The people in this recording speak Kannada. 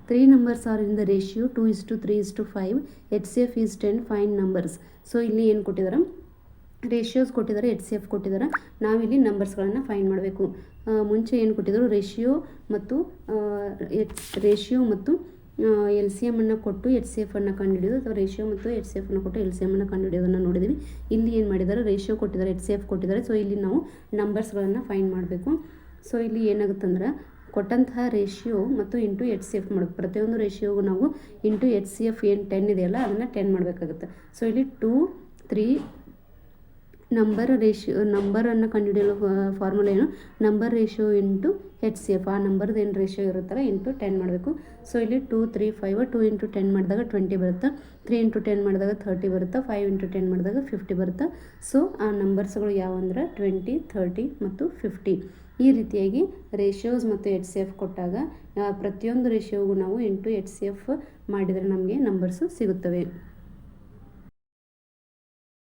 3 numbers are in the ratio 2:3:5. HCF is 10. Find numbers. So ಇಲ್ಲಿ ಏನು ಕೊಟ್ಟಿದ್ದಾರೆ, ರೇಷಿಯೋಸ್ ಕೊಟ್ಟಿದ್ದಾರೆ, HCF ಕೊಟ್ಟಿದ್ದಾರೆ. ನಾವಿಲ್ಲಿ ನಂಬರ್ಸ್ಗಳನ್ನು ಫೈಂಡ್ ಮಾಡಬೇಕು. ಮುಂಚೆ ಏನು ಕೊಟ್ಟಿದ್ದರು, ರೇಷಿಯೋ ಮತ್ತು LCM ಅನ್ನು ಕೊಟ್ಟು HCF ಅನ್ನು ಕಂಡುಹಿಡಿಯೋದು, ಅಥವಾ ರೇಷಿಯೋ ಮತ್ತು HCF ಅನ್ನು ಕೊಟ್ಟು LCM ಅನ್ನು ಕಂಡುಹಿಡಿಯೋದನ್ನು ನೋಡಿದ್ದೀವಿ. ಇಲ್ಲಿ ಏನು ಮಾಡಿದ್ದಾರೆ, ರೇಷಿಯೋ ಕೊಟ್ಟಿದ್ದಾರೆ, HCF ಕೊಟ್ಟಿದ್ದಾರೆ. ಸೊ ಇಲ್ಲಿ ನಾವು ನಂಬರ್ಸ್ಗಳನ್ನು ಫೈಂಡ್ ಮಾಡಬೇಕು. ಸೊ ಇಲ್ಲಿ ಏನಾಗುತ್ತಂದ್ರೆ, ಕೊಟ್ಟಂತಹ ರೇಷಿಯೋ ಮತ್ತು ಇಂಟು HCF ಮಾಡಬೇಕು. ಪ್ರತಿಯೊಂದು ರೇಷಿಯೋಗೂ ನಾವು ಇಂಟು HCF ಏನು 10 ಇದೆಯಲ್ಲ ಅದನ್ನು 10 ಮಾಡಬೇಕಾಗುತ್ತೆ. ಸೊ ಇಲ್ಲಿ 2, 3 ನಂಬರನ್ನು ಕಂಡುಹಿಡಿಯಲು ಫಾರ್ಮುಲಾ ಏನು, ನಂಬರ್ ರೇಷಿಯೋ ಇಂಟು HCF. ಆ ನಂಬರ್ದು ಏನು ರೇಷಿಯೋ ಇರುತ್ತಲ್ಲ ಇಂಟು 10 ಮಾಡಬೇಕು. ಸೊ ಇಲ್ಲಿ 2, 3, 5 2 × 10 ಮಾಡಿದಾಗ 20 ಬರುತ್ತೆ. 3 × 10 ಮಾಡಿದಾಗ 30 ಬರುತ್ತೆ. 5 × 10 ಮಾಡಿದಾಗ 50 ಬರುತ್ತೆ. ಸೊ ಆ ನಂಬರ್ಸ್ಗಳು ಯಾವಂದ್ರೆ 20, 30 ಮತ್ತು 50. ಈ ರೀತಿಯಾಗಿ ರೇಷಿಯೋಸ್ ಮತ್ತು HCF ಕೊಟ್ಟಾಗ ಪ್ರತಿಯೊಂದು ರೇಷಿಯೋಗೂ ನಾವು ಇಂಟು HCF ಮಾಡಿದರೆ ನಮಗೆ ನಂಬರ್ಸು ಸಿಗುತ್ತವೆ.